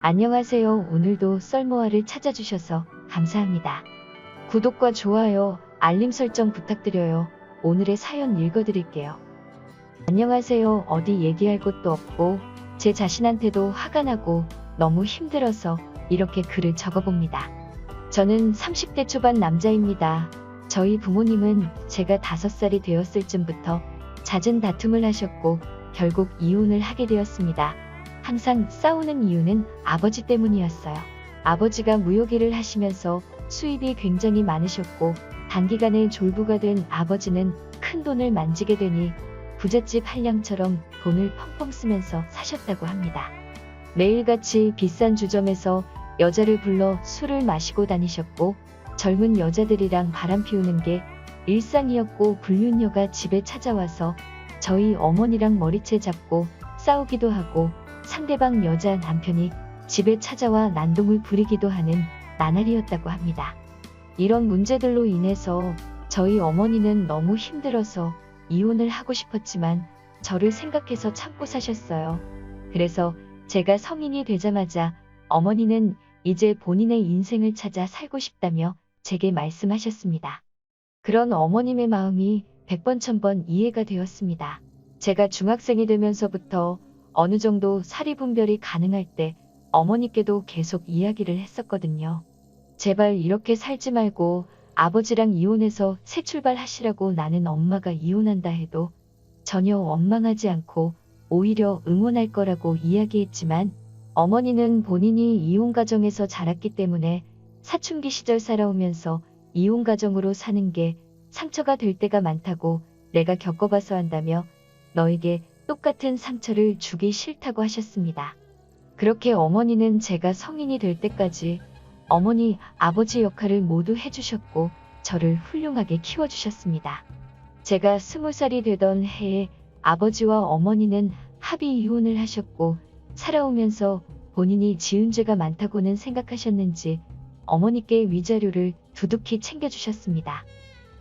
안녕하세요. 오늘도 썰모아를 찾아주셔서 감사합니다. 구독과 좋아요, 알림 설정 부탁드려요. 오늘의 사연 읽어드릴게요. 안녕하세요. 어디 얘기할 곳도 없고 제 자신한테도 화가 나고 너무 힘들어서 이렇게 글을 적어봅니다. 저는 30대 초반 남자입니다. 저희 부모님은 제가 5살이 되었을 쯤부터 잦은 다툼을 하셨고 결국 이혼을 하게 되었습니다. 항상 싸우는 이유는 아버지 때문이었어요. 아버지가 무역일을 하시면서 수입이 굉장히 많으셨고 단기간에 졸부가 된 아버지는 큰 돈을 만지게 되니 부잣집 한량처럼 돈을 펑펑 쓰면서 사셨다고 합니다. 매일같이 비싼 주점에서 여자를 불러 술을 마시고 다니셨고 젊은 여자들이랑 바람 피우는 게 일상이었고 불륜녀가 집에 찾아와서 저희 어머니랑 머리채 잡고 싸우기도 하고 상대방 여자 남편이 집에 찾아와 난동을 부리기도 하는 나날이었다고 합니다. 이런 문제들로 인해서 저희 어머니는 너무 힘들어서 이혼을 하고 싶었지만 저를 생각해서 참고 사셨어요. 그래서 제가 성인이 되자마자 어머니는 이제 본인의 인생을 찾아 살고 싶다며 제게 말씀하셨습니다. 그런 어머님의 마음이 100번 1000번 이해가 되었습니다. 제가 중학생이 되면서부터 어느 정도 사리분별이 가능할 때 어머니께도 계속 이야기를 했었거든요. 제발 이렇게 살지 말고 아버지랑 이혼해서 새 출발하시라고. 나는 엄마가 이혼한다 해도 전혀 원망하지 않고 오히려 응원할 거라고 이야기했지만 어머니는 본인이 이혼 가정에서 자랐기 때문에 사춘기 시절 살아오면서 이혼 가정으로 사는 게 상처가 될 때가 많다고 내가 겪어봐서 한다며 너에게 똑같은 상처를 주기 싫다고 하셨습니다. 그렇게 어머니는 제가 성인이 될 때까지 어머니, 아버지 역할을 모두 해주셨고 저를 훌륭하게 키워주셨습니다. 제가 20살이 되던 해에 아버지와 어머니는 합의 이혼을 하셨고 살아오면서 본인이 지은 죄가 많다고는 생각하셨는지 어머니께 위자료를 두둑히 챙겨주셨습니다.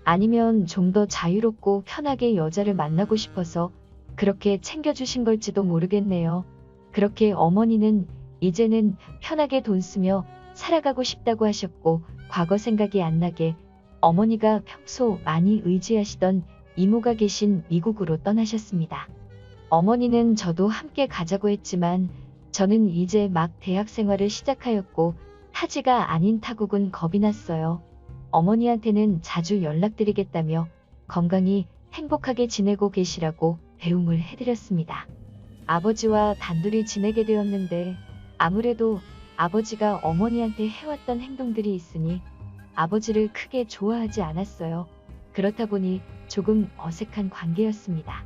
아니면 좀 더 자유롭고 편하게 여자를 만나고 싶어서 그렇게 챙겨주신 걸지도 모르겠네요. 그렇게 어머니는 이제는 편하게 돈 쓰며 살아가고 싶다고 하셨고 과거 생각이 안 나게 어머니가 평소 많이 의지하시던 이모가 계신 미국으로 떠나셨습니다. 어머니는 저도 함께 가자고 했지만 저는 이제 막 대학 생활을 시작하였고 타지가 아닌 타국은 겁이 났어요. 어머니한테는 자주 연락드리겠다며 건강히 행복하게 지내고 계시라고 배웅을 해드렸습니다. 아버지와 단둘이 지내게 되었는데 아무래도 아버지가 어머니한테 해왔던 행동들이 있으니 아버지를 크게 좋아하지 않았어요. 그렇다 보니 조금 어색한 관계였습니다.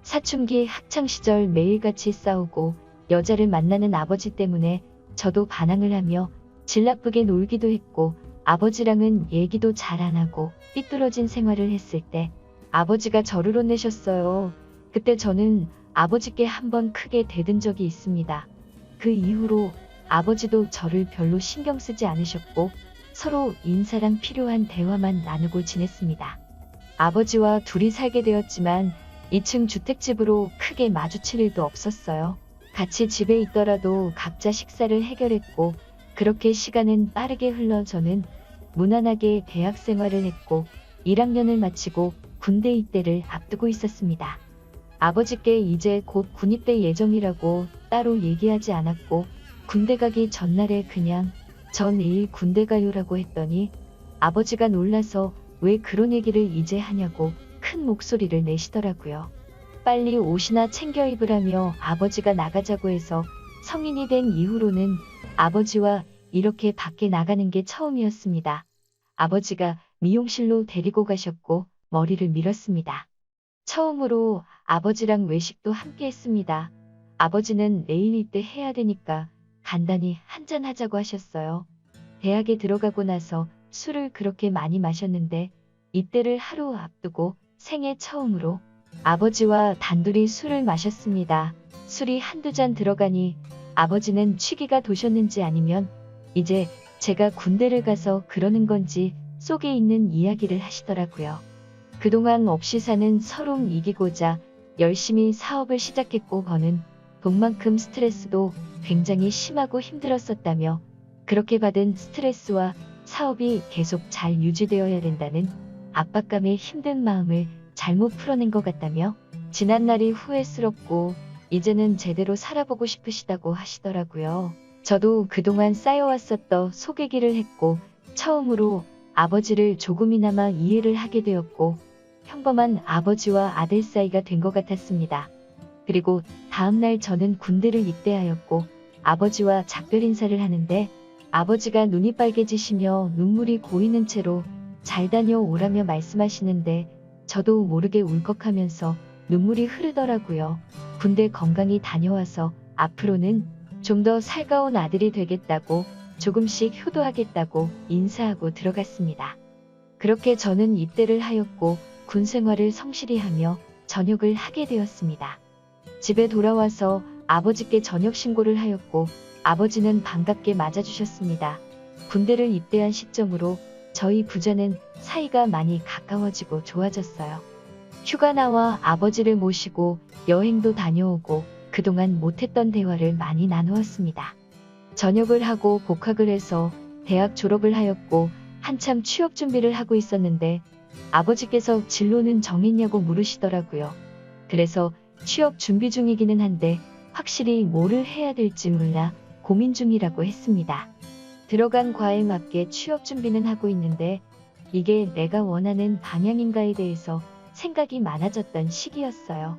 사춘기 학창시절 매일같이 싸우고 여자를 만나는 아버지 때문에 저도 반항을 하며 질 나쁘게 놀기도 했고 아버지랑은 얘기도 잘 안 하고 삐뚤어진 생활을 했을 때 아버지가 저를 혼내셨어요. 그때 저는 아버지께 한번 크게 대든 적이 있습니다. 그 이후로 아버지도 저를 별로 신경 쓰지 않으셨고 서로 인사랑 필요한 대화만 나누고 지냈습니다. 아버지와 둘이 살게 되었지만 2층 주택집으로 크게 마주칠 일도 없었어요. 같이 집에 있더라도 각자 식사를 해결했고 그렇게 시간은 빠르게 흘러 저는 무난하게 대학 생활을 했고 1학년을 마치고 군대 입대를 앞두고 있었습니다. 아버지께 이제 곧 군입대 예정이라고 따로 얘기하지 않았고 군대 가기 전날에 그냥 저 내일 군대 가요라고 했더니 아버지가 놀라서 왜 그런 얘기를 이제 하냐고 큰 목소리를 내시더라고요. 빨리 옷이나 챙겨 입으라며 아버지가 나가자고 해서 성인이 된 이후로는 아버지와 이렇게 밖에 나가는 게 처음이었습니다. 아버지가 미용실로 데리고 가셨고 머리를 밀었습니다. 처음으로 아버지랑 외식도 함께 했습니다. 아버지는 내일 입대 해야 되니까 간단히 한잔 하자고 하셨어요. 대학에 들어가고 나서 술을 그렇게 많이 마셨는데 입대를 하루 앞두고 생애 처음으로 아버지와 단둘이 술을 마셨습니다. 술이 한두 잔 들어가니 아버지는 취기가 도셨는지 아니면 이제 제가 군대를 가서 그러는 건지 속에 있는 이야기를 하시더라고요. 그동안 없이 사는 서러움 이기고자 열심히 사업을 시작했고 버는 돈만큼 스트레스도 굉장히 심하고 힘들었었다며 그렇게 받은 스트레스와 사업이 계속 잘 유지되어야 된다는 압박감에 힘든 마음을 잘못 풀어낸 것 같다며 지난날이 후회스럽고 이제는 제대로 살아보고 싶으시다고 하시더라고요. 저도 그동안 쌓여왔었던 속얘기를 했고 처음으로 아버지를 조금이나마 이해를 하게 되었고 평범한 아버지와 아들 사이가 된 것 같았습니다. 그리고 다음날 저는 군대를 입대하였고 아버지와 작별 인사를 하는데 아버지가 눈이 빨개지시며 눈물이 고이는 채로 잘 다녀오라며 말씀하시는데 저도 모르게 울컥하면서 눈물이 흐르더라고요. 군대 건강히 다녀와서 앞으로는 좀 더 살가운 아들이 되겠다고 조금씩 효도하겠다고 인사하고 들어갔습니다. 그렇게 저는 입대를 하였고 군 생활을 성실히 하며 전역을 하게 되었습니다. 집에 돌아와서 아버지께 전역 신고를 하였고 아버지는 반갑게 맞아주셨습니다. 군대를 입대한 시점으로 저희 부자는 사이가 많이 가까워지고 좋아졌어요. 휴가 나와 아버지를 모시고 여행도 다녀오고 그동안 못했던 대화를 많이 나누었습니다. 전역을 하고 복학을 해서 대학 졸업을 하였고 한참 취업 준비를 하고 있었는데 아버지께서 진로는 정했냐고 물으시더라고요. 그래서 취업 준비 중이기는 한데 확실히 뭐를 해야 될지 몰라 고민 중이라고 했습니다. 들어간 과에 맞게 취업 준비는 하고 있는데 이게 내가 원하는 방향인가에 대해서 생각이 많아졌던 시기였어요.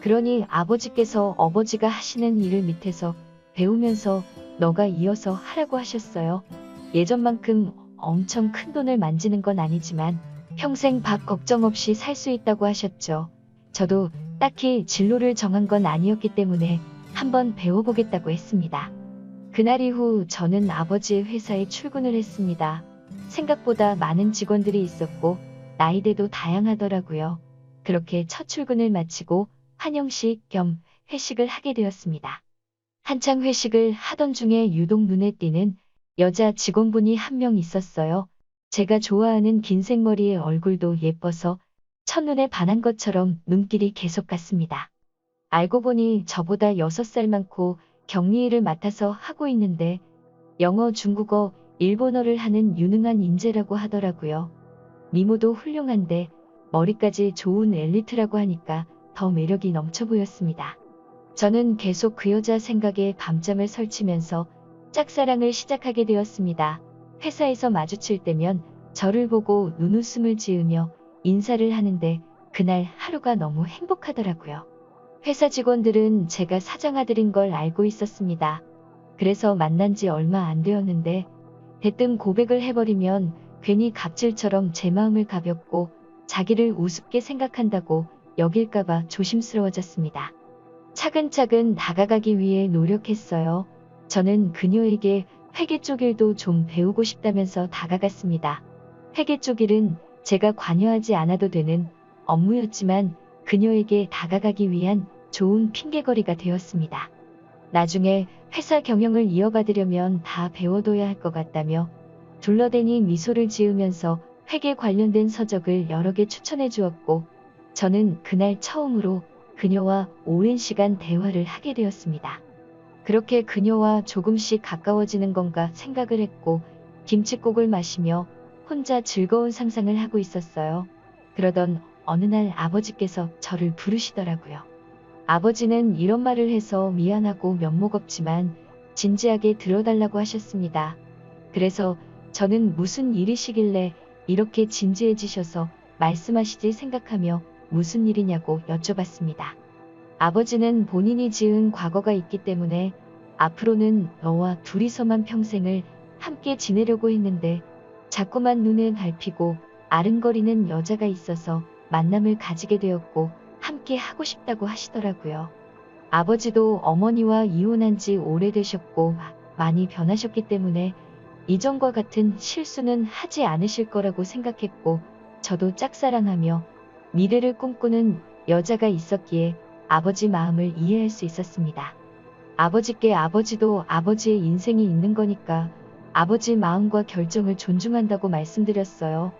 그러니 아버지께서 어버지가 하시는 일을 밑에서 배우면서 너가 이어서 하라고 하셨어요. 예전만큼 엄청 큰 돈을 만지는 건 아니지만 평생 밥 걱정 없이 살 수 있다고 하셨죠. 저도 딱히 진로를 정한 건 아니었기 때문에 한번 배워보겠다고 했습니다. 그날 이후 저는 아버지의 회사에 출근을 했습니다. 생각보다 많은 직원들이 있었고 나이대도 다양하더라고요. 그렇게 첫 출근을 마치고 환영식 겸 회식을 하게 되었습니다. 한창 회식을 하던 중에 유독 눈에 띄는 여자 직원분이 한 명 있었어요. 제가 좋아하는 긴 생머리의 얼굴도 예뻐서 첫눈에 반한 것처럼 눈길이 계속 갔습니다. 알고 보니 저보다 6살 많고 격리일을 맡아서 하고 있는데 영어, 중국어, 일본어를 하는 유능한 인재라고 하더라고요. 미모도 훌륭한데 머리까지 좋은 엘리트라고 하니까 더 매력이 넘쳐 보였습니다. 저는 계속 그 여자 생각에 밤잠을 설치면서 짝사랑을 시작하게 되었습니다. 회사에서 마주칠 때면 저를 보고 눈웃음을 지으며 인사를 하는데 그날 하루가 너무 행복하더라고요. 회사 직원들은 제가 사장아들인 걸 알고 있었습니다. 그래서 만난 지 얼마 안 되었는데 대뜸 고백을 해버리면 괜히 갑질처럼 제 마음을 가볍고 자기를 우습게 생각한다고 여길까봐 조심스러워졌습니다. 차근차근 다가가기 위해 노력했어요. 저는 그녀에게 회계 쪽 일도 좀 배우고 싶다면서 다가갔습니다. 회계 쪽 일은 제가 관여하지 않아도 되는 업무였지만 그녀에게 다가가기 위한 좋은 핑계거리가 되었습니다. 나중에 회사 경영을 이어받으려면 다 배워둬야 할 것 같다며 둘러대니 미소를 지으면서 회계 관련된 서적을 여러 개 추천해 주었고 저는 그날 처음으로 그녀와 오랜 시간 대화를 하게 되었습니다. 그렇게 그녀와 조금씩 가까워지는 건가 생각을 했고 김칫국을 마시며 혼자 즐거운 상상을 하고 있었어요. 그러던 어느 날 아버지께서 저를 부르시더라고요. 아버지는 이런 말을 해서 미안하고 면목 없지만 진지하게 들어달라고 하셨습니다. 그래서 저는 무슨 일이시길래 이렇게 진지해지셔서 말씀하시지 생각하며 무슨 일이냐고 여쭤봤습니다. 아버지는 본인이 지은 과거가 있기 때문에 앞으로는 너와 둘이서만 평생을 함께 지내려고 했는데 자꾸만 눈에 밟히고 아른거리는 여자가 있어서 만남을 가지게 되었고 함께 하고 싶다고 하시더라고요. 아버지도 어머니와 이혼한 지 오래되셨고 많이 변하셨기 때문에 이전과 같은 실수는 하지 않으실 거라고 생각했고 저도 짝사랑하며 미래를 꿈꾸는 여자가 있었기에 아버지 마음을 이해할 수 있었습니다. 아버지께 아버지도 아버지의 인생이 있는 거니까 아버지 마음과 결정을 존중한다고 말씀드렸어요.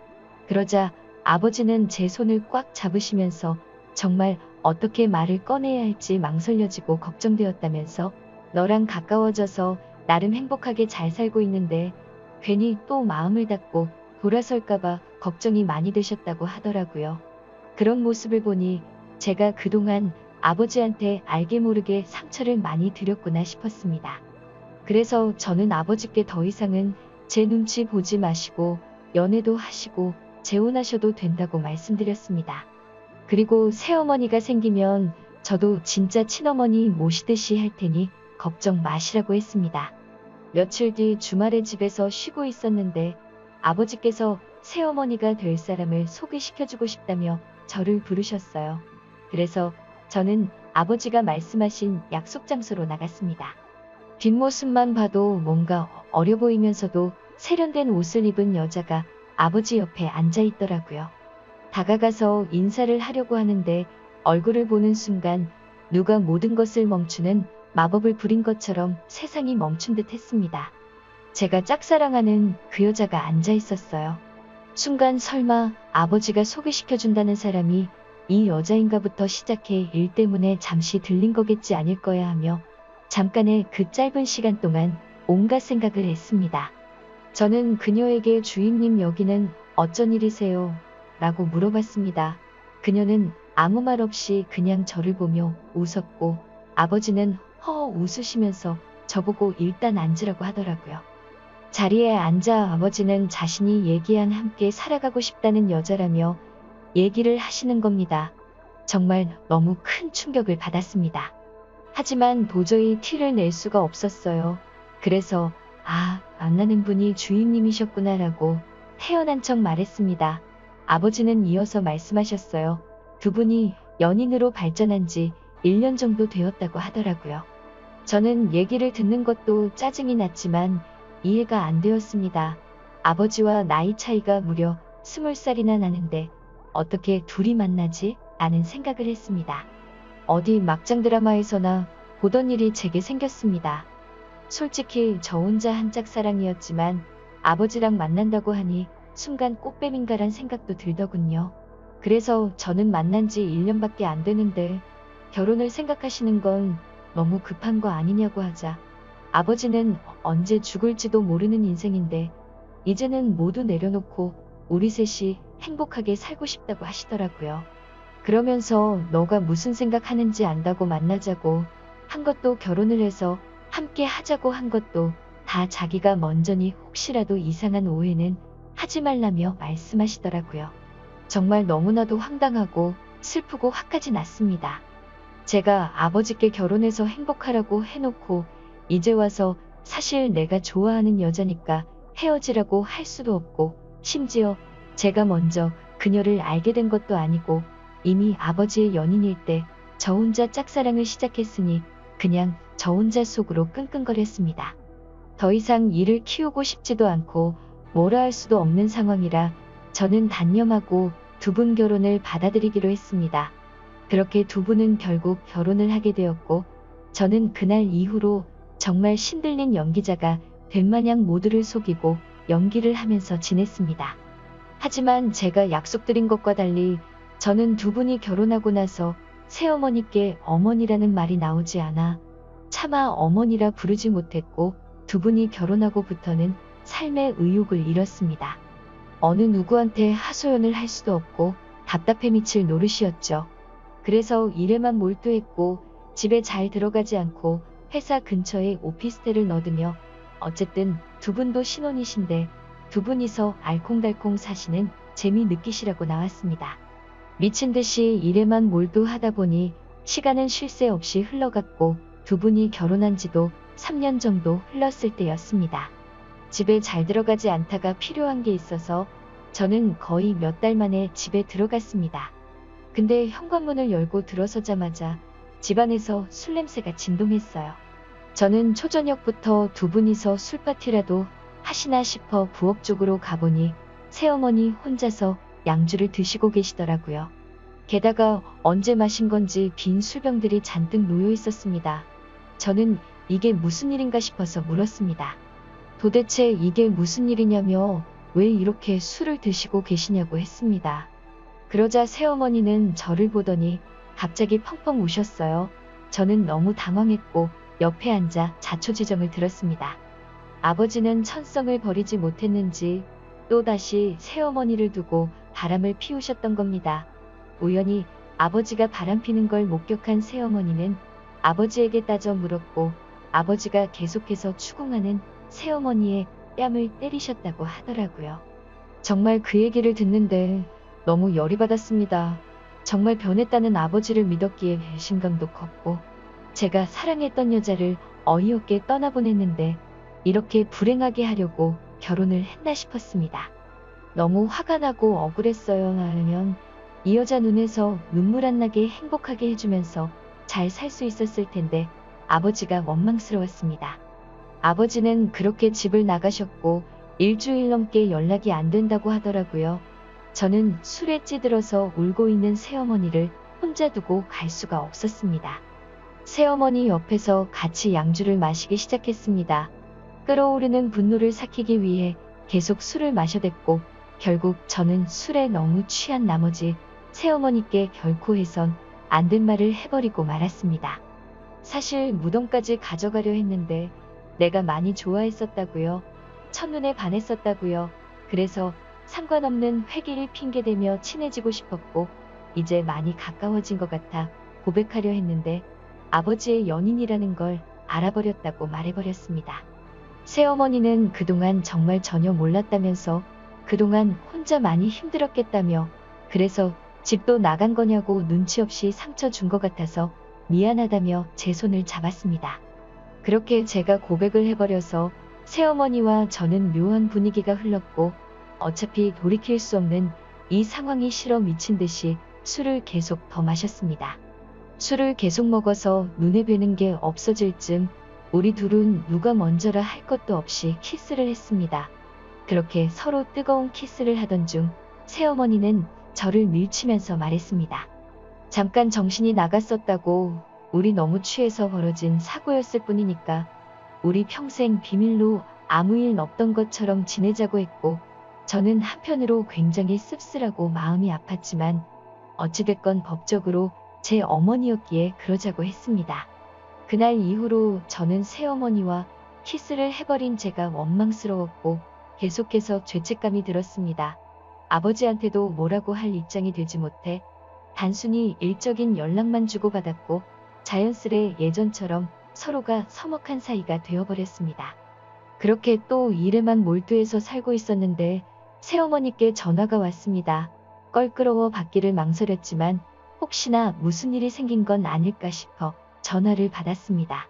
그러자 아버지는 제 손을 꽉 잡으시면서 정말 어떻게 말을 꺼내야 할지 망설여지고 걱정되었다면서 너랑 가까워져서 나름 행복하게 잘 살고 있는데 괜히 또 마음을 닫고 돌아설까봐 걱정이 많이 되셨다고 하더라고요. 그런 모습을 보니 제가 그동안 아버지한테 알게 모르게 상처를 많이 드렸구나 싶었습니다. 그래서 저는 아버지께 더 이상은 제 눈치 보지 마시고 연애도 하시고 재혼하셔도 된다고 말씀드렸습니다. 그리고 새어머니가 생기면 저도 진짜 친어머니 모시듯이 할 테니 걱정 마시라고 했습니다. 며칠 뒤 주말에 집에서 쉬고 있었는데 아버지께서 새어머니가 될 사람을 소개시켜주고 싶다며 저를 부르셨어요. 그래서 저는 아버지가 말씀하신 약속 장소로 나갔습니다. 뒷모습만 봐도 뭔가 어려 보이면서도 세련된 옷을 입은 여자가 아버지 옆에 앉아 있더라고요. 다가가서 인사를 하려고 하는데 얼굴을 보는 순간 누가 모든 것을 멈추는 마법을 부린 것처럼 세상이 멈춘 듯 했습니다. 제가 짝사랑하는 그 여자가 앉아 있었어요. 순간 설마 아버지가 소개시켜준다는 사람이 이 여자인가부터 시작해 일 때문에 잠시 들린 거겠지 아닐 거야 하며 잠깐의 그 짧은 시간 동안 온갖 생각을 했습니다. 저는 그녀에게 주임님 여기는 어쩐 일이세요? 라고 물어봤습니다. 그녀는 아무 말 없이 그냥 저를 보며 웃었고 아버지는 허허 웃으시면서 저보고 일단 앉으라고 하더라고요. 자리에 앉아 아버지는 자신이 얘기한 함께 살아가고 싶다는 여자라며 얘기를 하시는 겁니다. 정말 너무 큰 충격을 받았습니다. 하지만 도저히 티를 낼 수가 없었어요. 그래서 만나는 분이 주임님이셨구나라고 태연한 척 말했습니다. 아버지는 이어서 말씀하셨어요. 두 분이 연인으로 발전한 지 1년 정도 되었다고 하더라고요. 저는 얘기를 듣는 것도 짜증이 났지만 이해가 안 되었습니다. 아버지와 나이 차이가 무려 20살이나 나는데 어떻게 둘이 만나지? 라는 생각을 했습니다. 어디 막장 드라마에서나 보던 일이 제게 생겼습니다. 솔직히 저 혼자 한 짝사랑이었지만 아버지랑 만난다고 하니 순간 꽃뱀인가란 생각도 들더군요. 그래서 저는 만난 지 1년밖에 안 되는데 결혼을 생각하시는 건 너무 급한 거 아니냐고 하자 아버지는 언제 죽을지도 모르는 인생인데 이제는 모두 내려놓고 우리 셋이 행복하게 살고 싶다고 하시더라고요. 그러면서 너가 무슨 생각하는지 안다고 만나자고 한 것도 결혼을 해서 함께 하자고 한 것도 다 자기가 먼저니 혹시라도 이상한 오해는 하지 말라며 말씀하시더라고요. 정말 너무나도 황당하고 슬프고 화까지 났습니다. 제가 아버지께 결혼해서 행복하라고 해놓고 이제 와서 사실 내가 좋아하는 여자니까 헤어지라고 할 수도 없고 심지어 제가 먼저 그녀를 알게 된 것도 아니고 이미 아버지의 연인일 때 저 혼자 짝사랑을 시작했으니 그냥 저 혼자 속으로 끙끙거렸습니다. 더 이상 일을 키우고 싶지도 않고 뭐라 할 수도 없는 상황이라 저는 단념하고 두 분 결혼을 받아들이기로 했습니다. 그렇게 두 분은 결국 결혼을 하게 되었고 저는 그날 이후로 정말 신들린 연기자가 된 마냥 모두를 속이고 연기를 하면서 지냈습니다. 하지만 제가 약속드린 것과 달리 저는 두 분이 결혼하고 나서 새어머니께 어머니라는 말이 나오지 않아 차마 어머니라 부르지 못했고 두 분이 결혼하고부터는 삶의 의욕을 잃었습니다. 어느 누구한테 하소연을 할 수도 없고 답답해 미칠 노릇이었죠. 그래서 일에만 몰두했고 집에 잘 들어가지 않고 회사 근처에 오피스텔을 넣으며 어쨌든 두 분도 신혼이신데 두 분이서 알콩달콩 사시는 재미 느끼시라고 나왔습니다. 미친 듯이 일에만 몰두하다 보니 시간은 쉴 새 없이 흘러갔고 두 분이 결혼한 지도 3년 정도 흘렀을 때였습니다. 집에 잘 들어가지 않다가 필요한 게 있어서 저는 거의 몇 달 만에 집에 들어갔습니다. 근데 현관문을 열고 들어서자마자 집안에서 술 냄새가 진동했어요. 저는 초저녁부터 두 분이서 술파티라도 하시나 싶어 부엌 쪽으로 가보니 새어머니 혼자서 양주를 드시고 계시더라고요. 게다가 언제 마신 건지 빈 술병들이 잔뜩 놓여 있었습니다. 저는 이게 무슨 일인가 싶어서 물었습니다. 도대체 이게 무슨 일이냐며 왜 이렇게 술을 드시고 계시냐고 했습니다. 그러자 새어머니는 저를 보더니 갑자기 펑펑 우셨어요. 저는 너무 당황했고 옆에 앉아 자초지정을 들었습니다. 아버지는 천성을 버리지 못했는지 또다시 새어머니를 두고 바람을 피우셨던 겁니다. 우연히 아버지가 바람피는 걸 목격한 새어머니는 아버지에게 따져 물었고 아버지가 계속해서 추궁하는 새어머니의 뺨을 때리셨다고 하더라고요. 정말 그 얘기를 듣는데 너무 열이 받았습니다. 정말 변했다는 아버지를 믿었기에 배신감도 컸고 제가 사랑했던 여자를 어이없게 떠나보냈는데 이렇게 불행하게 하려고 결혼을 했나 싶었습니다. 너무 화가 나고 억울했어요. 나면 이 여자 눈에서 눈물 안 나게 행복하게 해주면서 잘 살 수 있었을 텐데 아버지가 원망스러웠습니다. 아버지는 그렇게 집을 나가셨고 일주일 넘게 연락이 안 된다고 하더라고요. 저는 술에 찌들어서 울고 있는 새어머니를 혼자 두고 갈 수가 없었습니다. 새어머니 옆에서 같이 양주를 마시기 시작했습니다. 끓어오르는 분노를 삭히기 위해 계속 술을 마셔댔고 결국 저는 술에 너무 취한 나머지 새어머니께 결코 해선 안 된 말을 해버리고 말았습니다. 사실 무덤까지 가져가려 했는데 내가 많이 좋아했었다고요. 첫눈에 반했었다고요. 그래서 상관없는 회기를 핑계대며 친해지고 싶었고 이제 많이 가까워진 것 같아 고백하려 했는데 아버지의 연인이라는 걸 알아버렸다고 말해버렸습니다. 새어머니는 그동안 정말 전혀 몰랐다면서 그동안 혼자 많이 힘들었겠다며 그래서 집도 나간 거냐고 눈치 없이 상처 준 것 같아서 미안하다며 제 손을 잡았습니다. 그렇게 제가 고백을 해버려서 새어머니와 저는 묘한 분위기가 흘렀고 어차피 돌이킬 수 없는 이 상황이 싫어 미친 듯이 술을 계속 더 마셨습니다. 술을 계속 먹어서 눈에 뵈는 게 없어질 쯤 우리 둘은 누가 먼저라 할 것도 없이 키스를 했습니다. 그렇게 서로 뜨거운 키스를 하던 중 새어머니는 저를 밀치면서 말했습니다. 잠깐 정신이 나갔었다고 우리 너무 취해서 벌어진 사고였을 뿐이니까 우리 평생 비밀로 아무 일 없던 것처럼 지내자고 했고 저는 한편으로 굉장히 씁쓸하고 마음이 아팠지만 어찌됐건 법적으로 제 어머니였기에 그러자고 했습니다. 그날 이후로 저는 새어머니와 키스를 해버린 제가 원망스러웠고 계속해서 죄책감이 들었습니다. 아버지한테도 뭐라고 할 입장이 되지 못해 단순히 일적인 연락만 주고받았고 자연스레 예전처럼 서로가 서먹한 사이가 되어버렸습니다. 그렇게 또 일에만 몰두해서 살고 있었는데 새어머니께 전화가 왔습니다. 껄끄러워 받기를 망설였지만 혹시나 무슨 일이 생긴 건 아닐까 싶어 전화를 받았습니다.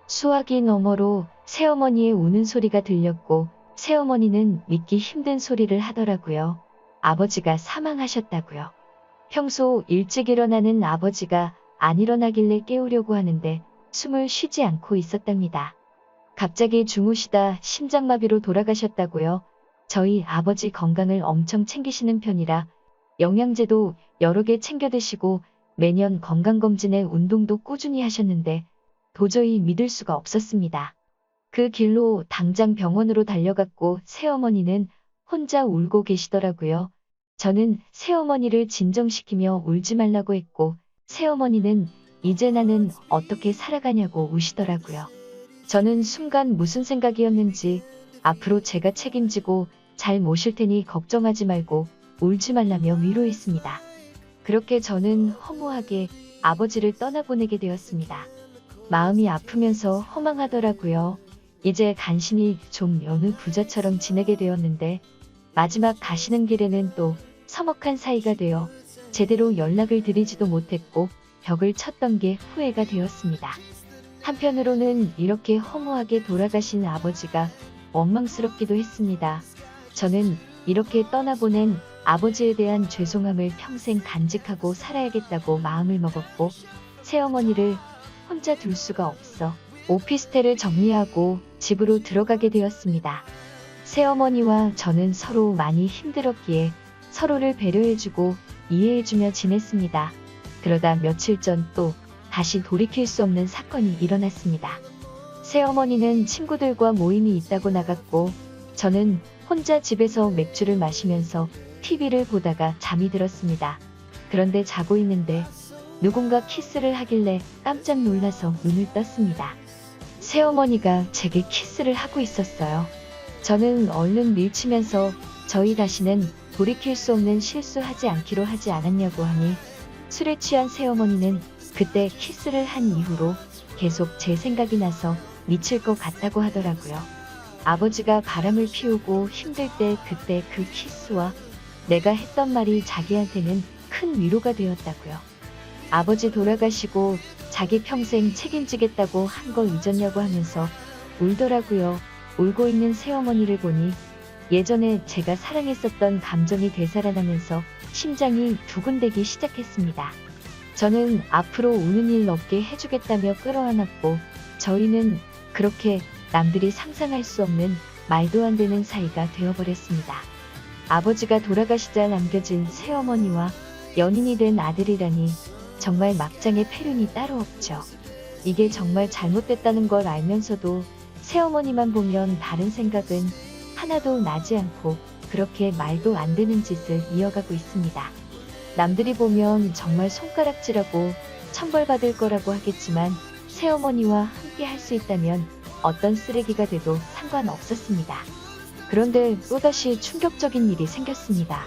수화기 너머로 새어머니의 우는 소리가 들렸고 새어머니는 믿기 힘든 소리를 하더라고요. 아버지가 사망하셨다고요. 평소 일찍 일어나는 아버지가 안 일어나길래 깨우려고 하는데 숨을 쉬지 않고 있었답니다. 갑자기 주무시다 심장마비로 돌아가셨다고요. 저희 아버지 건강을 엄청 챙기시는 편이라 영양제도 여러 개 챙겨 드시고 매년 건강검진에 운동도 꾸준히 하셨는데 도저히 믿을 수가 없었습니다. 그 길로 당장 병원으로 달려갔고 새어머니는 혼자 울고 계시더라고요. 저는 새어머니를 진정시키며 울지 말라고 했고 새어머니는 이제 나는 어떻게 살아가냐고 우시더라고요. 저는 순간 무슨 생각이었는지 앞으로 제가 책임지고 잘 모실 테니 걱정하지 말고 울지 말라며 위로했습니다. 그렇게 저는 허무하게 아버지를 떠나보내게 되었습니다. 마음이 아프면서 허망하더라고요. 이제 간신히 좀 여느 부자처럼 지내게 되었는데 마지막 가시는 길에는 또 서먹한 사이가 되어 제대로 연락을 드리지도 못했고 벽을 쳤던 게 후회가 되었습니다. 한편으로는 이렇게 허무하게 돌아가신 아버지가 원망스럽기도 했습니다. 저는 이렇게 떠나보낸 아버지에 대한 죄송함을 평생 간직하고 살아야겠다고 마음을 먹었고 새어머니를 혼자 둘 수가 없어 오피스텔을 정리하고 집으로 들어가게 되었습니다. 새어머니와 저는 서로 많이 힘들었기에 서로를 배려해주고 이해해주며 지냈습니다. 그러다 며칠 전 또 다시 돌이킬 수 없는 사건이 일어났습니다. 새어머니는 친구들과 모임이 있다고 나갔고 저는 혼자 집에서 맥주를 마시면서 TV를 보다가 잠이 들었습니다. 그런데 자고 있는데 누군가 키스를 하길래 깜짝 놀라서 눈을 떴습니다. 새어머니가 제게 키스를 하고 있었어요. 저는 얼른 밀치면서 저희 다시는 돌이킬 수 없는 실수하지 않기로 하지 않았냐고 하니 술에 취한 새어머니는 그때 키스를 한 이후로 계속 제 생각이 나서 미칠 것 같다고 하더라고요. 아버지가 바람을 피우고 힘들 때 그때 그 키스와 내가 했던 말이 자기한테는 큰 위로가 되었다고요. 아버지 돌아가시고 자기 평생 책임지겠다고 한 거 잊었냐고 하면서 울더라고요. 울고 있는 새어머니를 보니 예전에 제가 사랑했었던 감정이 되살아나면서 심장이 두근대기 시작했습니다. 저는 앞으로 우는 일 없게 해주겠다며 끌어안았고 저희는 그렇게 남들이 상상할 수 없는 말도 안 되는 사이가 되어버렸습니다. 아버지가 돌아가시자 남겨진 새어머니와 연인이 된 아들이라니 정말 막장의 폐륜이 따로 없죠. 이게 정말 잘못됐다는 걸 알면서도 새어머니만 보면 다른 생각은 하나도 나지 않고 그렇게 말도 안 되는 짓을 이어가고 있습니다. 남들이 보면 정말 손가락질하고 천벌받을 거라고 하겠지만 새어머니와 함께 할 수 있다면 어떤 쓰레기가 돼도 상관없었습니다. 그런데 또다시 충격적인 일이 생겼습니다.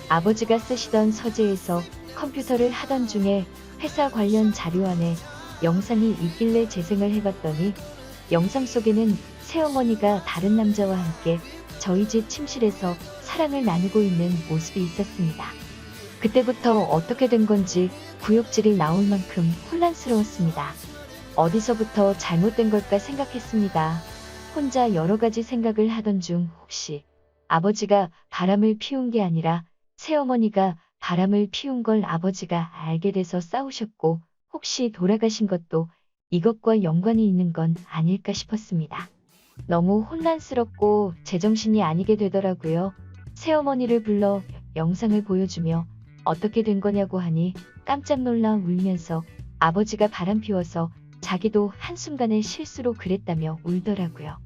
아버지가 쓰시던 서재에서 컴퓨터를 하던 중에 회사 관련 자료 안에 영상이 있길래 재생을 해봤더니 영상 속에는 새어머니가 다른 남자와 함께 저희 집 침실에서 사랑을 나누고 있는 모습이 있었습니다. 그때부터 어떻게 된 건지 구역질이 나올 만큼 혼란스러웠습니다. 어디서부터 잘못된 걸까 생각했습니다. 혼자 여러 가지 생각을 하던 중 혹시 아버지가 바람을 피운 게 아니라 새어머니가 바람을 피운 걸 아버지가 알게 돼서 싸우셨고 혹시 돌아가신 것도 이것과 연관이 있는 건 아닐까 싶었습니다. 너무 혼란스럽고 제정신이 아니게 되더라고요. 새어머니를 불러 영상을 보여주며 어떻게 된 거냐고 하니 깜짝 놀라 울면서 아버지가 바람 피워서 자기도 한순간의 실수로 그랬다며 울더라고요.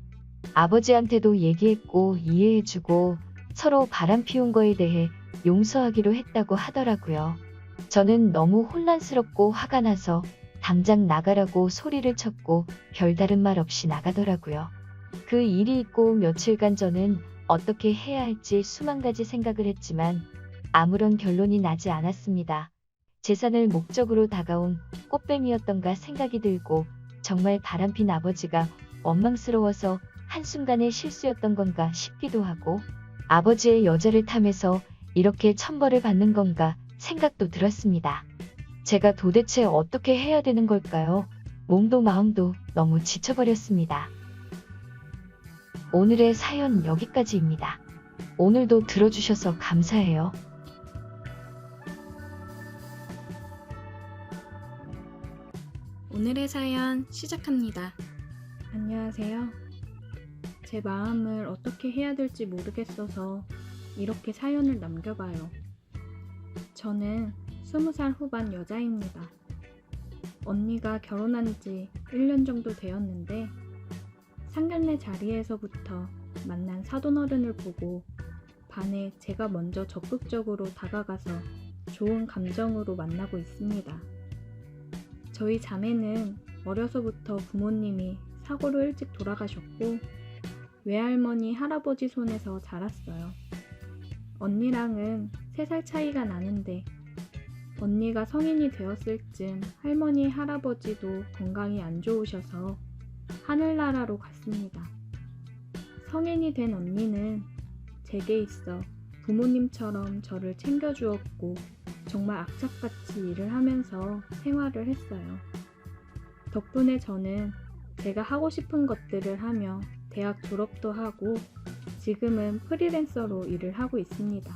아버지한테도 얘기했고 이해해주고 서로 바람 피운 거에 대해 용서하기로 했다고 하더라고요. 저는 너무 혼란스럽고 화가 나서 당장 나가라고 소리를 쳤고 별다른 말 없이 나가더라고요. 그 일이 있고 며칠간 저는 어떻게 해야 할지 수만 가지 생각을 했지만 아무런 결론이 나지 않았습니다. 재산을 목적으로 다가온 꽃뱀이었던가 생각이 들고 정말 바람핀 아버지가 원망스러워서 한순간의 실수였던 건가 싶기도 하고 아버지의 여자를 탐해서 이렇게 천벌을 받는 건가 생각도 들었습니다. 제가 도대체 어떻게 해야 되는 걸까요? 몸도 마음도 너무 지쳐버렸습니다. 오늘의 사연 여기까지입니다. 오늘도 들어주셔서 감사해요. 오늘의 사연 시작합니다. 안녕하세요. 제 마음을 어떻게 해야 될지 모르겠어서 이렇게 사연을 남겨봐요. 저는 20살 후반 여자입니다. 언니가 결혼한 지 1년 정도 되었는데 상견례 자리에서부터 만난 사돈어른을 보고 반해 제가 먼저 적극적으로 다가가서 좋은 감정으로 만나고 있습니다. 저희 자매는 어려서부터 부모님이 사고로 일찍 돌아가셨고 외할머니, 할아버지 손에서 자랐어요. 언니랑은 3살 차이가 나는데 언니가 성인이 되었을 쯤 할머니, 할아버지도 건강이 안 좋으셔서 하늘나라로 갔습니다. 성인이 된 언니는 제게 있어 부모님처럼 저를 챙겨주었고 정말 악착같이 일을 하면서 생활을 했어요. 덕분에 저는 제가 하고 싶은 것들을 하며 대학 졸업도 하고 지금은 프리랜서로 일을 하고 있습니다.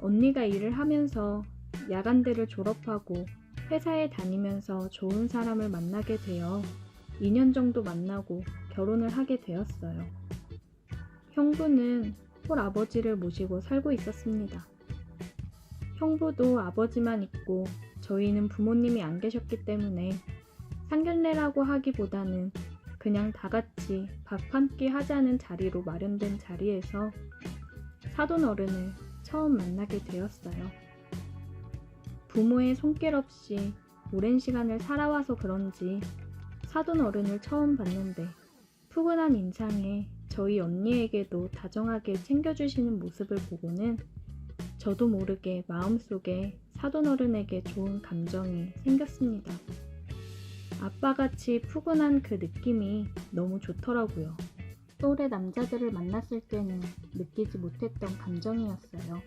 언니가 일을 하면서 야간대를 졸업하고 회사에 다니면서 좋은 사람을 만나게 되어 2년 정도 만나고 결혼을 하게 되었어요. 형부는 홀아버지를 모시고 살고 있었습니다. 형부도 아버지만 있고 저희는 부모님이 안 계셨기 때문에 상견례라고 하기보다는 그냥 다 같이 밥 한 끼 하자는 자리로 마련된 자리에서 사돈 어른을 처음 만나게 되었어요. 부모의 손길 없이 오랜 시간을 살아와서 그런지 사돈 어른을 처음 봤는데 푸근한 인상에 저희 언니에게도 다정하게 챙겨주시는 모습을 보고는 저도 모르게 마음속에 사돈 어른에게 좋은 감정이 생겼습니다. 아빠같이 푸근한 그 느낌이 너무 좋더라고요. 또래 남자들을 만났을 때는 느끼지 못했던 감정이었어요.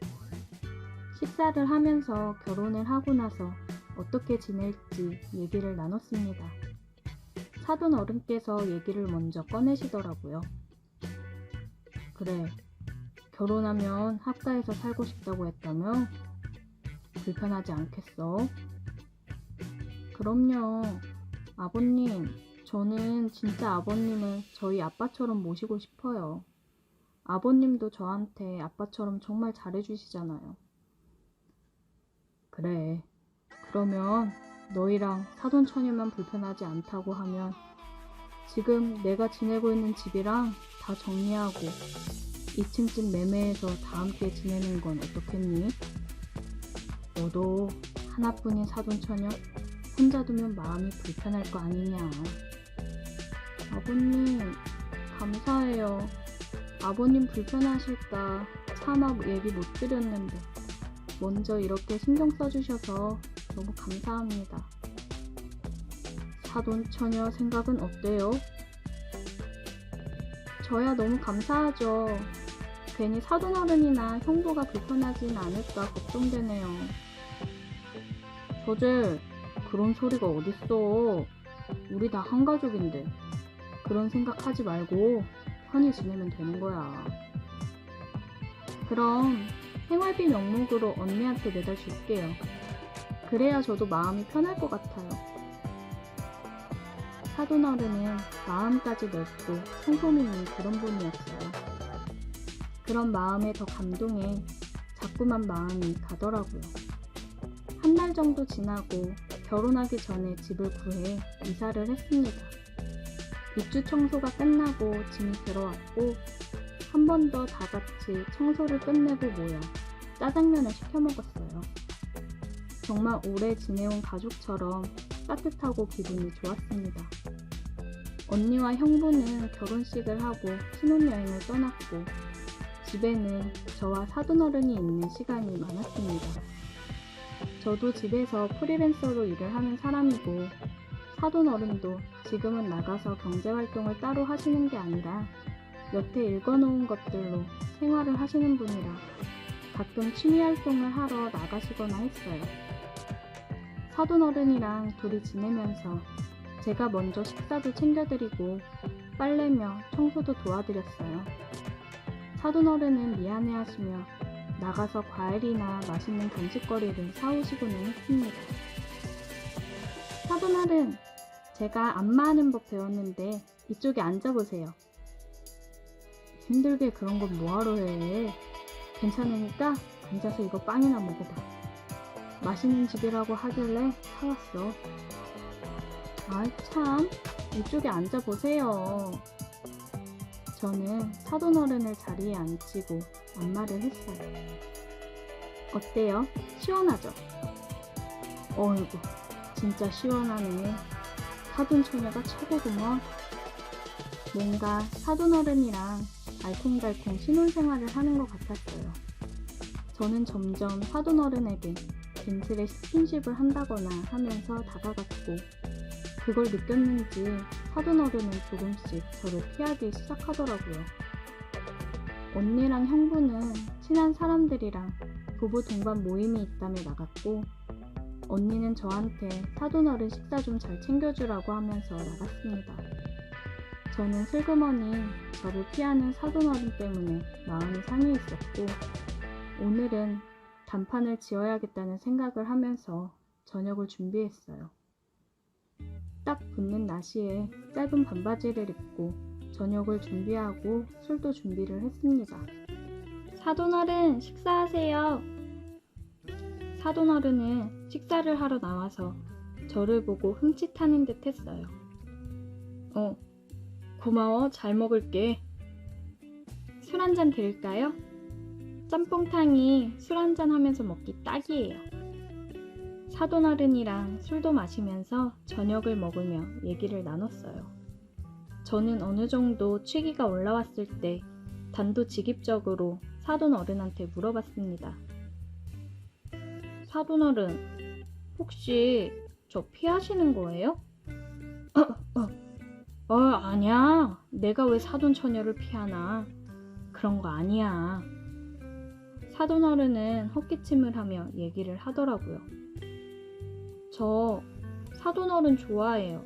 식사를 하면서 결혼을 하고 나서 어떻게 지낼지 얘기를 나눴습니다. 사돈 어른께서 얘기를 먼저 꺼내시더라고요. 그래, 결혼하면 합가해서 살고 싶다고 했다며? 불편하지 않겠어? 그럼요. 아버님, 저는 진짜 아버님을 저희 아빠처럼 모시고 싶어요. 아버님도 저한테 아빠처럼 정말 잘해주시잖아요. 그래, 그러면 너희랑 사돈 처녀만 불편하지 않다고 하면 지금 내가 지내고 있는 집이랑 다 정리하고 2층 집 매매해서 다 함께 지내는 건 어떻겠니? 너도 하나뿐인 사돈 처녀 혼자 두면 마음이 불편할 거 아니냐. 아버님, 감사해요. 아버님 불편하실까 차마 얘기 못 드렸는데 먼저 이렇게 신경 써주셔서 너무 감사합니다. 사돈 처녀 생각은 어때요? 저야 너무 감사하죠. 괜히 사돈 어른이나 형부가 불편하진 않을까 걱정되네요. 서재, 그런 소리가 어딨어. 우리 다 한 가족인데. 그런 생각하지 말고 편히 지내면 되는 거야. 그럼 생활비 명목으로 언니한테 내다 줄게요. 그래야 저도 마음이 편할 것 같아요. 사돈 어른은 마음까지 넓고 성품이 그런 분이었어요. 그런 마음에 더 감동해 자꾸만 마음이 가더라고요. 한 달 정도 지나고 결혼하기 전에 집을 구해 이사를 했습니다. 입주 청소가 끝나고 짐이 들어왔고 한 번 더 다 같이 청소를 끝내고 모여 짜장면을 시켜 먹었어요. 정말 오래 지내온 가족처럼 따뜻하고 기분이 좋았습니다. 언니와 형부는 결혼식을 하고 신혼여행을 떠났고 집에는 저와 사돈어른이 있는 시간이 많았습니다. 저도 집에서 프리랜서로 일을 하는 사람이고 사돈어른도 지금은 나가서 경제활동을 따로 하시는 게 아니라 여태 읽어놓은 것들로 생활을 하시는 분이라 가끔 취미활동을 하러 나가시거나 했어요. 사돈어른이랑 둘이 지내면서 제가 먼저 식사도 챙겨드리고 빨래며 청소도 도와드렸어요. 사돈어른은 미안해하시며 나가서 과일이나 맛있는 간식거리를 사오시고는 했습니다. 사돈어른, 제가 안마하는 법 배웠는데 이쪽에 앉아보세요. 힘들게 그런 건 뭐하러 해. 괜찮으니까 앉아서 이거 빵이나 먹어봐. 맛있는 집이라고 하길래 사왔어. 아이 참, 이쪽에 앉아보세요. 저는 사돈어른을 자리에 앉히고 안마를 했어요. 어때요? 시원하죠? 어이구, 진짜 시원하네. 사돈 처녀가 최고구먼. 뭔가 사돈어른이랑 알콩달콩 신혼생활을 하는 것 같았어요. 저는 점점 사돈어른에게 벤틀의 스킨십을 한다거나 하면서 다가갔고 그걸 느꼈는지 사돈어른은 조금씩 저를 피하기 시작하더라고요. 언니랑 형부는 친한 사람들이랑 부부 동반 모임이 있다며 나갔고 언니는 저한테 사돈어른 식사 좀 잘 챙겨주라고 하면서 나갔습니다. 저는 슬그머니 저를 피하는 사돈어른 때문에 마음이 상해 있었고 오늘은 단판을 지어야겠다는 생각을 하면서 저녁을 준비했어요. 딱 붙는 나시에 짧은 반바지를 입고 저녁을 준비하고 술도 준비를 했습니다. 사돈어른 식사하세요. 사돈어른은 식사를 하러 나와서 저를 보고 흠칫하는 듯 했어요. 고마워, 잘 먹을게. 술 한잔 드릴까요? 짬뽕탕이 술 한잔 하면서 먹기 딱이에요. 사돈어른이랑 술도 마시면서 저녁을 먹으며 얘기를 나눴어요. 저는 어느 정도 취기가 올라왔을 때 단도직입적으로 사돈어른한테 물어봤습니다. 사돈어른, 혹시 저 피하시는 거예요? 아니야. 내가 왜 사돈 처녀를 피하나. 그런 거 아니야. 사돈어른은 헛기침을 하며 얘기를 하더라고요. 저 사돈어른 좋아해요.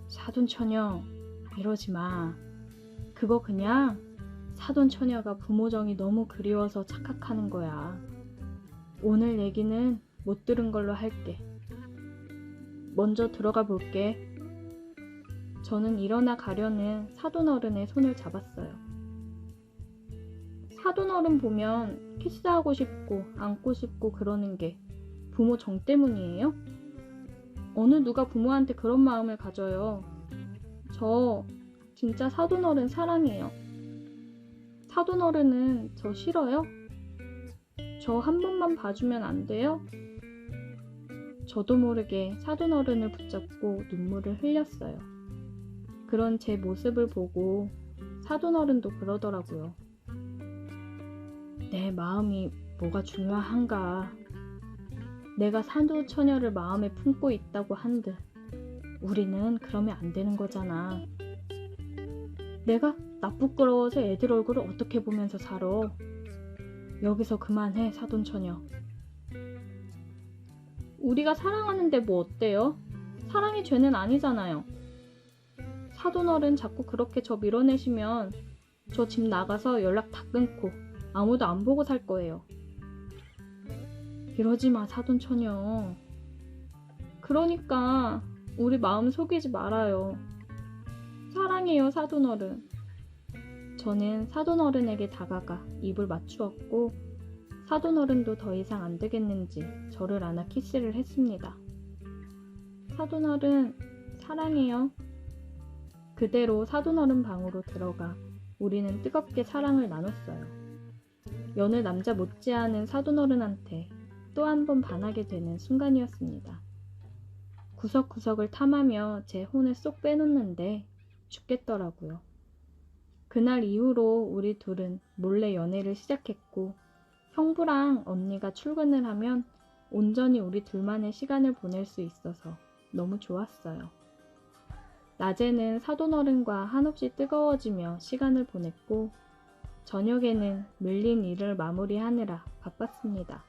사돈처녀, 이러지 마. 그거 그냥 사돈처녀가 부모정이 너무 그리워서 착각하는 거야. 오늘 얘기는 못 들은 걸로 할게. 먼저 들어가 볼게. 저는 일어나 가려는 사돈어른의 손을 잡았어요. 사돈어른 보면 키스하고 싶고 안고 싶고 그러는 게 부모 정 때문이에요? 어느 누가 부모한테 그런 마음을 가져요. 저 진짜 사돈어른 사랑해요. 사돈어른은 저 싫어요? 저 한 번만 봐주면 안 돼요? 저도 모르게 사돈어른을 붙잡고 눈물을 흘렸어요. 그런 제 모습을 보고 사돈어른도 그러더라고요. 내 마음이 뭐가 중요한가. 내가 사돈처녀를 마음에 품고 있다고 한들 우리는 그러면 안 되는 거잖아. 내가 나 부끄러워서 애들 얼굴을 어떻게 보면서 살아. 여기서 그만해, 사돈처녀. 우리가 사랑하는데 뭐 어때요? 사랑이 죄는 아니잖아요. 사돈어른 자꾸 그렇게 저 밀어내시면 저 집 나가서 연락 다 끊고 아무도 안 보고 살 거예요. 이러지 마, 사돈처녀. 그러니까 우리 마음 속이지 말아요. 사랑해요, 사돈어른. 저는 사돈어른에게 다가가 입을 맞추었고 사돈어른도 더 이상 안 되겠는지 저를 안아 키스를 했습니다. 사돈어른, 사랑해요. 그대로 사돈어른 방으로 들어가 우리는 뜨겁게 사랑을 나눴어요. 여느 남자 못지않은 사돈어른한테 또 한 번 반하게 되는 순간이었습니다. 구석구석을 탐하며 제 혼을 쏙 빼놓는데 죽겠더라고요. 그날 이후로 우리 둘은 몰래 연애를 시작했고 형부랑 언니가 출근을 하면 온전히 우리 둘만의 시간을 보낼 수 있어서 너무 좋았어요. 낮에는 사돈어른과 한없이 뜨거워지며 시간을 보냈고 저녁에는 밀린 일을 마무리하느라 바빴습니다.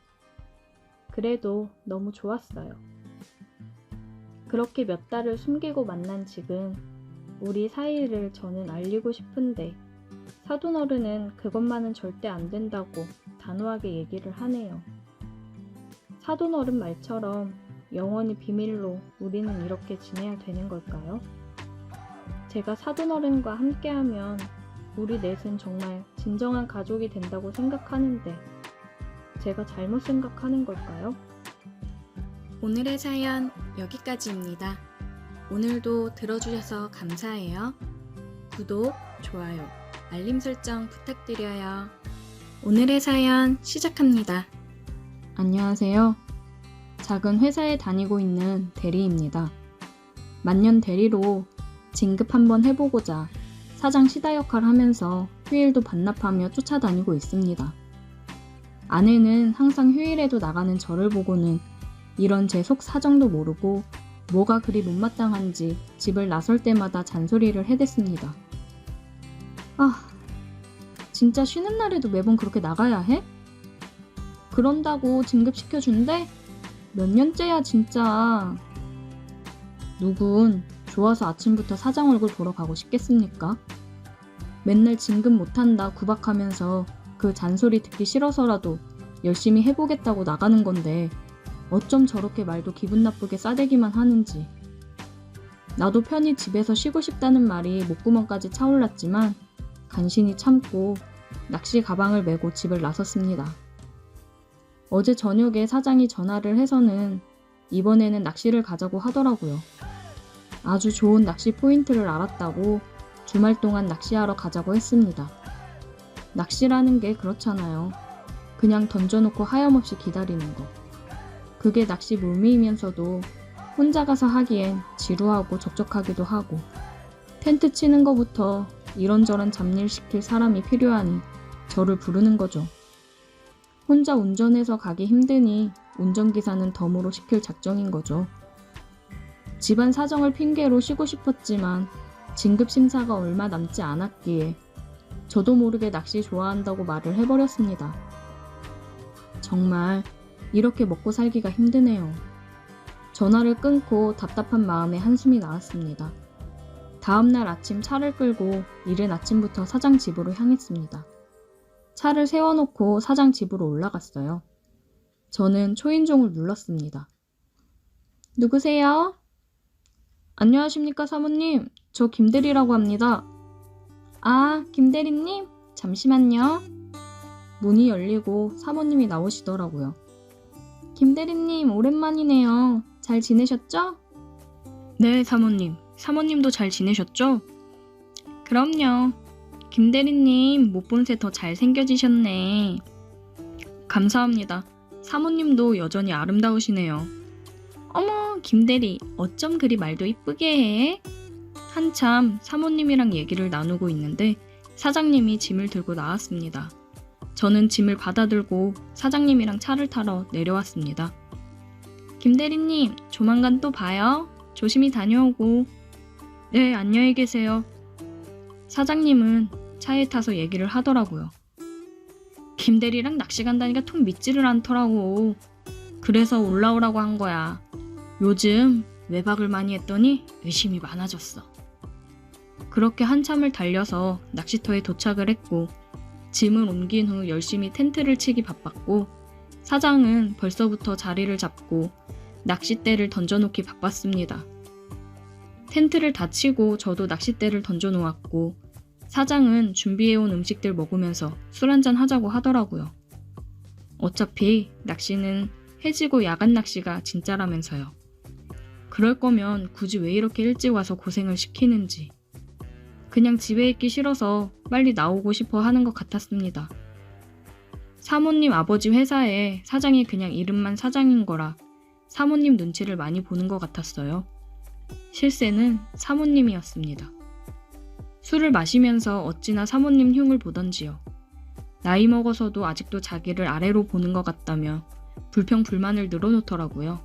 그래도 너무 좋았어요. 그렇게 몇 달을 숨기고 만난 지금 우리 사이를 저는 알리고 싶은데 사돈어른은 그것만은 절대 안 된다고 단호하게 얘기를 하네요. 사돈어른 말처럼 영원히 비밀로 우리는 이렇게 지내야 되는 걸까요? 제가 사돈어른과 함께하면 우리 넷은 정말 진정한 가족이 된다고 생각하는데 제가 잘못 생각하는 걸까요? 오늘의 사연 여기까지입니다. 오늘도 들어주셔서 감사해요. 구독, 좋아요, 알림 설정 부탁드려요. 오늘의 사연 시작합니다. 안녕하세요. 작은 회사에 다니고 있는 대리입니다. 만년 대리로 진급 한번 해보고자 사장 시다 역할 하면서 휴일도 반납하며 쫓아다니고 있습니다. 아내는 항상 휴일에도 나가는 저를 보고는 이런 제 속 사정도 모르고 뭐가 그리 못마땅한지 집을 나설 때마다 잔소리를 해댔습니다. 진짜 쉬는 날에도 매번 그렇게 나가야 해? 그런다고 진급시켜준대? 몇 년째야 진짜. 누군 좋아서 아침부터 사장 얼굴 보러 가고 싶겠습니까? 맨날 진급 못한다 구박하면서 그 잔소리 듣기 싫어서라도 열심히 해보겠다고 나가는 건데 어쩜 저렇게 말도 기분 나쁘게 싸대기만 하는지. 나도 편히 집에서 쉬고 싶다는 말이 목구멍까지 차올랐지만 간신히 참고 낚시 가방을 메고 집을 나섰습니다. 어제 저녁에 사장이 전화를 해서는 이번에는 낚시를 가자고 하더라고요. 아주 좋은 낚시 포인트를 알았다고 주말 동안 낚시하러 가자고 했습니다. 낚시라는 게 그렇잖아요. 그냥 던져놓고 하염없이 기다리는 거. 그게 낚시 묘미이면서도 혼자 가서 하기엔 지루하고 적적하기도 하고 텐트 치는 거부터 이런저런 잡일 시킬 사람이 필요하니 저를 부르는 거죠. 혼자 운전해서 가기 힘드니 운전기사는 덤으로 시킬 작정인 거죠. 집안 사정을 핑계로 쉬고 싶었지만 진급심사가 얼마 남지 않았기에 저도 모르게 낚시 좋아한다고 말을 해버렸습니다. 정말 이렇게 먹고 살기가 힘드네요. 전화를 끊고 답답한 마음에 한숨이 나왔습니다. 다음날 아침 차를 끌고 이른 아침부터 사장 집으로 향했습니다. 차를 세워놓고 사장 집으로 올라갔어요. 저는 초인종을 눌렀습니다. 누구세요? 안녕하십니까 사모님. 저 김대리라고 합니다. 아, 김대리님? 잠시만요. 문이 열리고 사모님이 나오시더라고요. 김대리님, 오랜만이네요. 잘 지내셨죠? 네, 사모님. 사모님도 잘 지내셨죠? 그럼요. 김대리님, 못 본 새 더 잘생겨지셨네. 감사합니다. 사모님도 여전히 아름다우시네요. 어머, 김대리, 어쩜 그리 말도 이쁘게 해? 한참 사모님이랑 얘기를 나누고 있는데 사장님이 짐을 들고 나왔습니다. 저는 짐을 받아들고 사장님이랑 차를 타러 내려왔습니다. 김대리님, 조만간 또 봐요. 조심히 다녀오고. 네, 안녕히 계세요. 사장님은 차에 타서 얘기를 하더라고요. 김대리랑 낚시 간다니까 통 믿지를 않더라고. 그래서 올라오라고 한 거야. 요즘 외박을 많이 했더니 의심이 많아졌어. 그렇게 한참을 달려서 낚시터에 도착을 했고 짐을 옮긴 후 열심히 텐트를 치기 바빴고 사장은 벌써부터 자리를 잡고 낚싯대를 던져놓기 바빴습니다. 텐트를 다 치고 저도 낚싯대를 던져놓았고 사장은 준비해온 음식들 먹으면서 술 한잔 하자고 하더라고요. 어차피 낚시는 해지고 야간 낚시가 진짜라면서요. 그럴 거면 굳이 왜 이렇게 일찍 와서 고생을 시키는지. 그냥 집에 있기 싫어서 빨리 나오고 싶어 하는 것 같았습니다. 사모님 아버지 회사에 사장이 그냥 이름만 사장인 거라 사모님 눈치를 많이 보는 것 같았어요. 실세는 사모님이었습니다. 술을 마시면서 어찌나 사모님 흉을 보던지요. 나이 먹어서도 아직도 자기를 아래로 보는 것 같다며 불평불만을 늘어놓더라고요.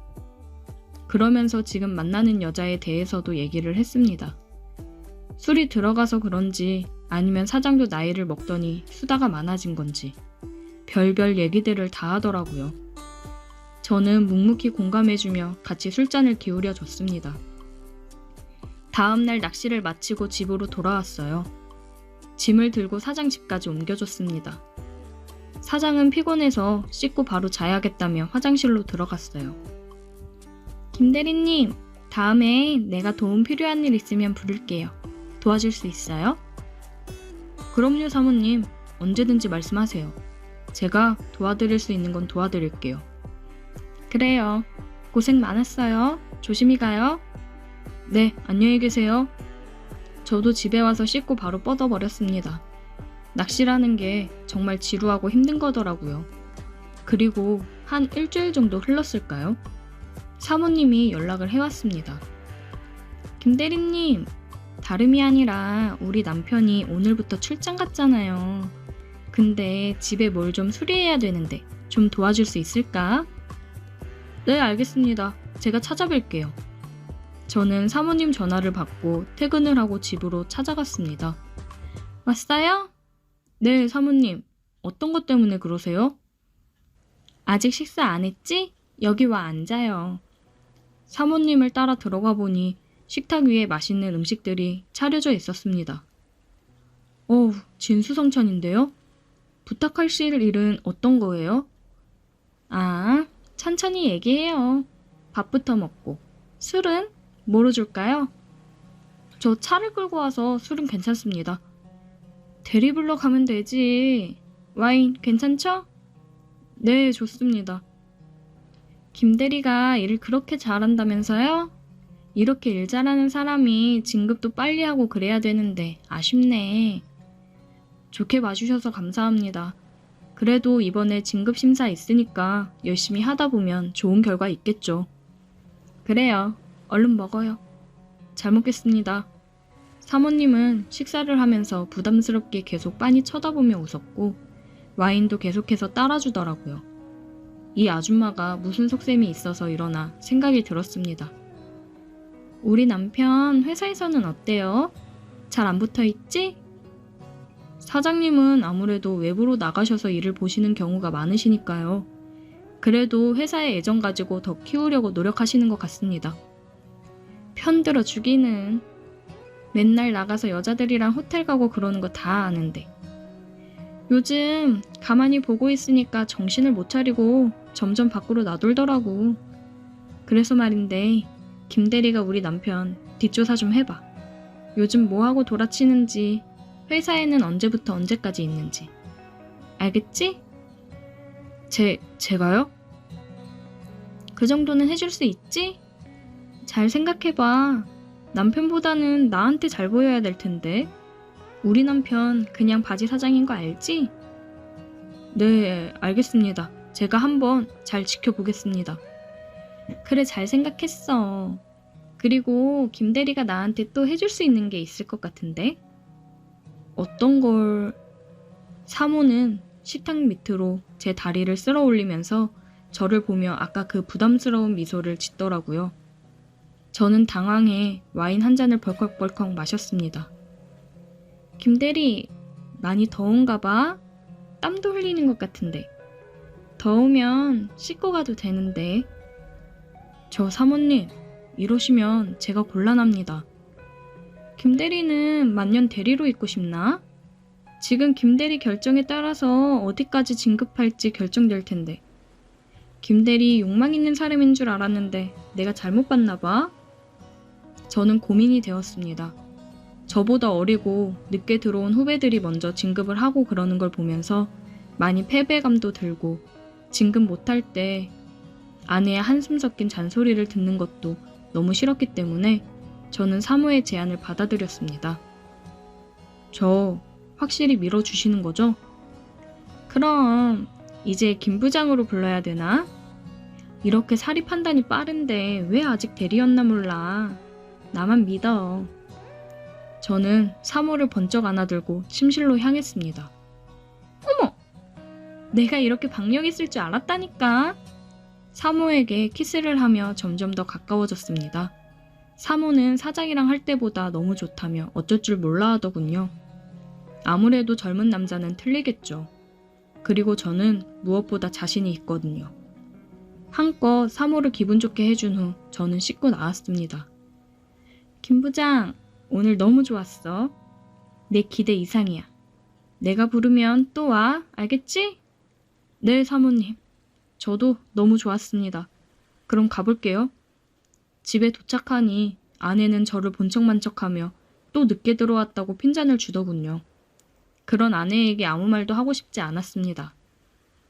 그러면서 지금 만나는 여자에 대해서도 얘기를 했습니다. 술이 들어가서 그런지 아니면 사장도 나이를 먹더니 수다가 많아진 건지 별별 얘기들을 다 하더라고요. 저는 묵묵히 공감해주며 같이 술잔을 기울여 줬습니다. 다음날 낚시를 마치고 집으로 돌아왔어요. 짐을 들고 사장 집까지 옮겨줬습니다. 사장은 피곤해서 씻고 바로 자야겠다며 화장실로 들어갔어요. 김대리님, 다음에 내가 도움 필요한 일 있으면 부를게요. 도와줄 수 있어요? 그럼요, 사모님. 언제든지 말씀하세요. 제가 도와드릴 수 있는 건 도와드릴게요. 그래요. 고생 많았어요. 조심히 가요. 네, 안녕히 계세요. 저도 집에 와서 씻고 바로 뻗어버렸습니다. 낚시라는 게 정말 지루하고 힘든 거더라고요. 그리고 한 일주일 정도 흘렀을까요? 사모님이 연락을 해왔습니다. 김대리님, 다름이 아니라 우리 남편이 오늘부터 출장 갔잖아요. 근데 집에 뭘 좀 수리해야 되는데 좀 도와줄 수 있을까? 네, 알겠습니다. 제가 찾아뵐게요. 저는 사모님 전화를 받고 퇴근을 하고 집으로 찾아갔습니다. 왔어요? 네, 사모님. 어떤 것 때문에 그러세요? 아직 식사 안 했지? 여기 와 앉아요. 사모님을 따라 들어가 보니 식탁 위에 맛있는 음식들이 차려져 있었습니다. 어우, 진수성찬인데요? 부탁하실 일은 어떤 거예요? 아, 천천히 얘기해요. 밥부터 먹고. 술은? 뭐로 줄까요? 저 차를 끌고 와서 술은 괜찮습니다. 대리 불러 가면 되지. 와인 괜찮죠? 네, 좋습니다. 김대리가 일을 그렇게 잘한다면서요? 이렇게 일 잘하는 사람이 진급도 빨리 하고 그래야 되는데 아쉽네. 좋게 봐주셔서 감사합니다. 그래도 이번에 진급 심사 있으니까 열심히 하다 보면 좋은 결과 있겠죠. 그래요. 얼른 먹어요. 잘 먹겠습니다. 사모님은 식사를 하면서 부담스럽게 계속 빤히 쳐다보며 웃었고 와인도 계속해서 따라주더라고요. 이 아줌마가 무슨 속셈이 있어서 이러나 생각이 들었습니다. 우리 남편 회사에서는 어때요? 잘 안 붙어 있지? 사장님은 아무래도 외부로 나가셔서 일을 보시는 경우가 많으시니까요. 그래도 회사에 애정 가지고 더 키우려고 노력하시는 것 같습니다. 편들어 주기는. 맨날 나가서 여자들이랑 호텔 가고 그러는 거 다 아는데. 요즘 가만히 보고 있으니까 정신을 못 차리고 점점 밖으로 나돌더라고. 그래서 말인데 김대리가 우리 남편 뒷조사 좀 해봐. 요즘 뭐하고 돌아치는지, 회사에는 언제부터 언제까지 있는지. 알겠지? 제가요? 그 정도는 해줄 수 있지? 잘 생각해봐. 남편보다는 나한테 잘 보여야 될 텐데. 우리 남편 그냥 바지 사장인 거 알지? 네, 알겠습니다. 제가 한번 잘 지켜보겠습니다. 그래, 잘 생각했어. 그리고 김대리가 나한테 또 해줄 수 있는 게 있을 것 같은데? 어떤 걸... 사모는 식탁 밑으로 제 다리를 쓸어 올리면서 저를 보며 아까 그 부담스러운 미소를 짓더라고요. 저는 당황해 와인 한 잔을 벌컥벌컥 마셨습니다. 김대리, 많이 더운가 봐? 땀도 흘리는 것 같은데. 더우면 씻고 가도 되는데. 저 사모님, 이러시면 제가 곤란합니다. 김대리는 만년 대리로 있고 싶나? 지금 김대리 결정에 따라서 어디까지 진급할지 결정될 텐데. 김대리 욕망 있는 사람인 줄 알았는데 내가 잘못 봤나 봐? 저는 고민이 되었습니다. 저보다 어리고 늦게 들어온 후배들이 먼저 진급을 하고 그러는 걸 보면서 많이 패배감도 들고 진급 못할 때 아내의 한숨 섞인 잔소리를 듣는 것도 너무 싫었기 때문에 저는 사모의 제안을 받아들였습니다. 저 확실히 밀어주시는 거죠? 그럼 이제 김 부장으로 불러야 되나? 이렇게 사리 판단이 빠른데 왜 아직 대리였나 몰라. 나만 믿어. 저는 사모를 번쩍 안아들고 침실로 향했습니다. 어머! 내가 이렇게 박력 있을 줄 알았다니까. 사모에게 키스를 하며 점점 더 가까워졌습니다. 사모는 사장이랑 할 때보다 너무 좋다며 어쩔 줄 몰라 하더군요. 아무래도 젊은 남자는 틀리겠죠. 그리고 저는 무엇보다 자신이 있거든요. 한껏 사모를 기분 좋게 해준 후 저는 씻고 나왔습니다. 김 부장, 오늘 너무 좋았어. 내 기대 이상이야. 내가 부르면 또 와, 알겠지? 네, 사모님. 저도 너무 좋았습니다. 그럼 가볼게요. 집에 도착하니 아내는 저를 본 척만 척하며 또 늦게 들어왔다고 핀잔을 주더군요. 그런 아내에게 아무 말도 하고 싶지 않았습니다.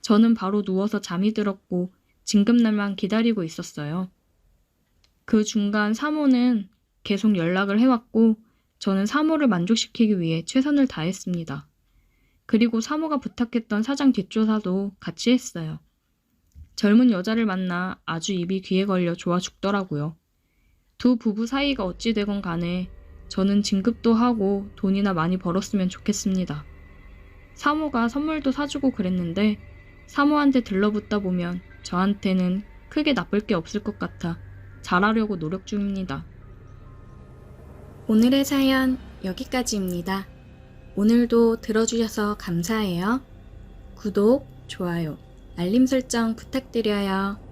저는 바로 누워서 잠이 들었고 진급날만 기다리고 있었어요. 그 중간 사모는 계속 연락을 해왔고 저는 사모를 만족시키기 위해 최선을 다했습니다. 그리고 사모가 부탁했던 사장 뒷조사도 같이 했어요. 젊은 여자를 만나 아주 입이 귀에 걸려 좋아 죽더라고요. 두 부부 사이가 어찌 되건 간에 저는 진급도 하고 돈이나 많이 벌었으면 좋겠습니다. 사모가 선물도 사주고 그랬는데 사모한테 들러붙다 보면 저한테는 크게 나쁠 게 없을 것 같아 잘하려고 노력 중입니다. 오늘의 사연 여기까지입니다. 오늘도 들어주셔서 감사해요. 구독, 좋아요, 알림 설정 부탁드려요.